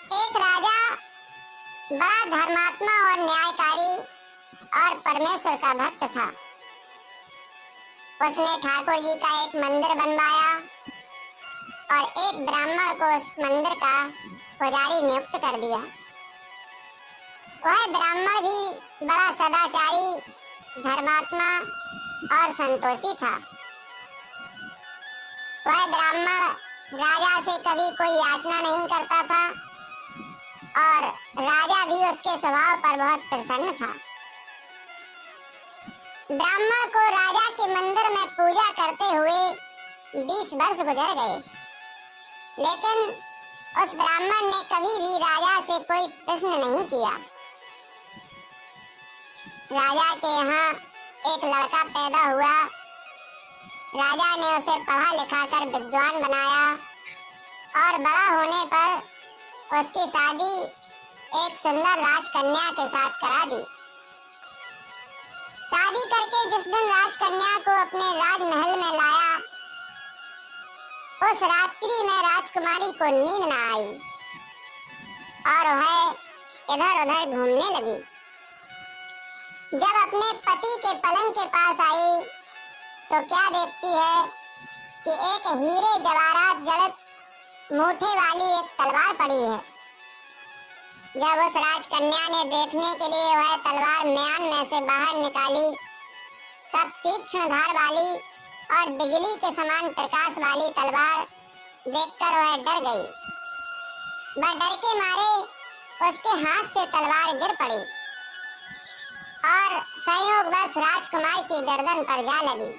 एक राजा बड़ा धर्मात्मा और न्यायकारी और परमेश्वर का भक्त था। उसने ठाकुर जी का एक मंदिर बनवाया और एक ब्राह्मण को उस मंदिर का पुजारी नियुक्त कर दिया। वह ब्राह्मण भी बड़ा सदाचारी, धर्मात्मा और संतोषी था। वह ब्राह्मण राजा से कभी कोई याचना नहीं करता था और राजा भी उसके स्वभाव पर बहुत प्रसन्न था। ब्राह्मण को राजा के मंदिर में पूजा करते हुए 20 वर्ष गुजर गए, लेकिन उस ब्राह्मण ने कभी भी राजा से कोई प्रश्न नहीं किया। राजा के यहाँ एक लड़का पैदा हुआ। राजा ने उसे पढ़ा लिखा कर विद्वान बनाया और बड़ा होने पर उसकी शादी एक सुंदर राजकन्या के साथ करा दी। शादी करके जिस दिन राजकन्या को अपने राजमहल में लाया, उस रात्रि में राजकुमारी को नींद न आई और वह इधर उधर घूमने लगी। जब अपने पति के पलंग के पास आई तो क्या देखती है कि एक हीरे जवाहरात जड़ित मूठे वाली एक तलवार पड़ी है। जब उस राजकन्या ने देखने के लिए वह तलवार म्यान में से बाहर निकाली, तब तीक्ष्ण धार वाली और बिजली के समान प्रकाश वाली तलवार देखकर वह डर गई। वह डर के मारे उसके हाथ से तलवार गिर पड़ी और संयोगवश राजकुमार की गर्दन पर जा लगी।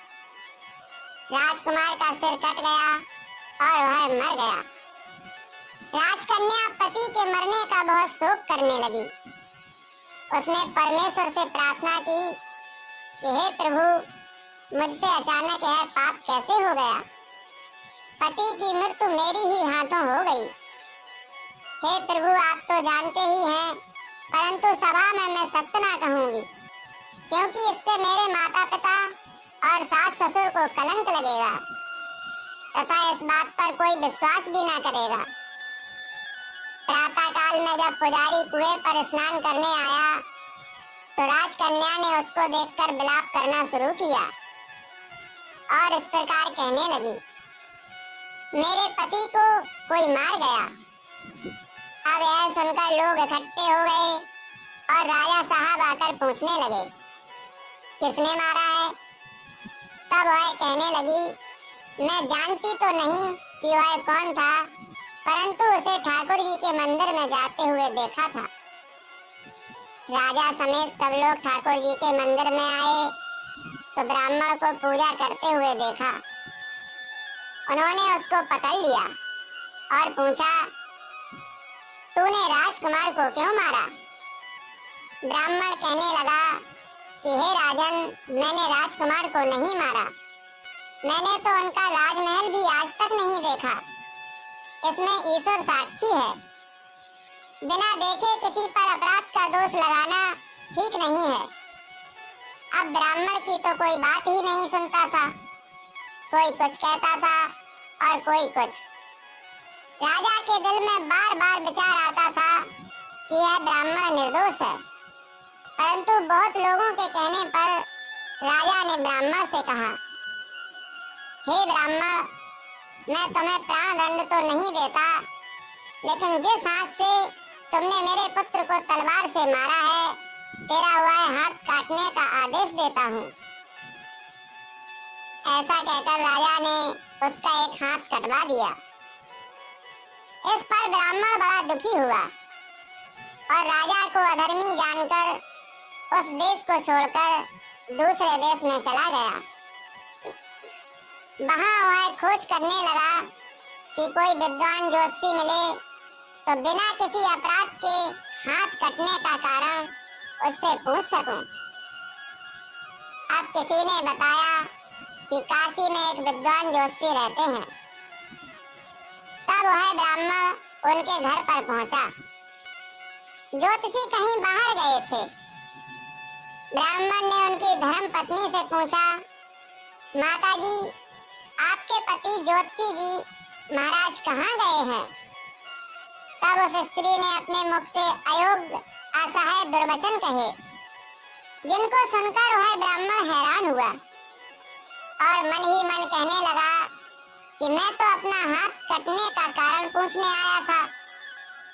राजकुमार का सिर कट गया और वह मर गया। राजकन्या पति के मरने का बहुत शोक करने लगी। उसने परमेश्वर से प्रार्थना की कि हे प्रभु, मुझसे अचानक यह पाप कैसे हो गया। पति की मृत्यु मेरी ही हाथों हो गई। हे प्रभु, आप तो जानते ही हैं, परंतु सभा में मैं सत्य ना कहूंगी, क्योंकि इससे मेरे माता पिता और सास ससुर को कलंक लगेगा तथा इस बात पर कोई विश्वास भी ना करेगा। प्रातः काल में जब पुजारी कुएं पर स्नान करने आया तो राजकन्या ने उसको देखकर विलाप करना शुरू किया और इस प्रकार कहने लगी, मेरे पति को कोई मार गया। अब यह सुनकर लोग इकट्ठे हो गए और राजा साहब आकर पूछने लगे, किसने मारा है। तब वह कहने लगी, मैं जानती तो नहीं कि वह कौन था, परंतु उसे ठाकुर जी के मंदिर में जाते हुए देखा था। राजा समेत सब लोग ठाकुर जी के मंदिर में आए तो ब्राह्मण को पूजा करते हुए देखा। उन्होंने उसको पकड़ लिया और पूछा, तूने राजकुमार को क्यों मारा। ब्राह्मण कहने लगा कि हे राजन, मैंने राजकुमार को नहीं मारा। मैंने तो उनका राजमहल भी आज तक नहीं देखा। इसमें ईश्वर साक्षी है। बिना देखे किसी पर अपराध का दोष लगाना ठीक नहीं है। अब ब्राह्मण की तो कोई बात ही नहीं सुनता था। कोई कुछ कहता था और कोई कुछ। राजा के दिल में बार बार विचार आता था कि यह ब्राह्मण निर्दोष है, परंतु बहुत लोगों के कहने पर राजा ने ब्राह्मण से कहा, हे ब्राह्मण, मैं तुम्हें प्राण दंड तो नहीं देता, लेकिन जिस हाथ से तुमने मेरे पुत्र को तलवार से मारा है, तेरा वह हाथ काटने का आदेश देता हूँ। ऐसा कहकर राजा ने उसका एक हाथ कटवा दिया। इस पर ब्राह्मण बड़ा दुखी हुआ और राजा को अधर्मी जानकर उस देश को छोड़कर दूसरे देश में चला गया। वहां वह खोज करने लगा कि कोई विद्वान ज्योतिषी मिले तो बिना किसी अपराध के हाथ कटने का कारण उससे पूछ सकूं। अब किसी ने बताया कि काशी में एक विद्वान ज्योतिषी रहते हैं। तब वह ब्राह्मण उनके घर पर पहुंचा। ज्योतिषी कहीं बाहर गए थे। ब्राह्मण ने उनकी धर्म पत्नी से पूछा, माता जी, आपके पति ज्योतिषी जी महाराज कहाँ गए हैं। तब तब उस स्त्री ने अपने मुख से अयोग्य असहाय दुर्वचन कहे, जिनको सुनकर वह ब्राह्मण हैरान हुआ और मन ही मन कहने लगा कि मैं तो अपना हाथ कटने का कारण पूछने आया था,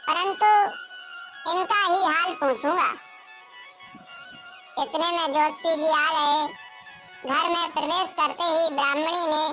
परंतु इनका ही हाल पूछूंगा। इतने में ज्योतिषी जी आ गए। घर में प्रवेश करते ही ब्राह्मणी ने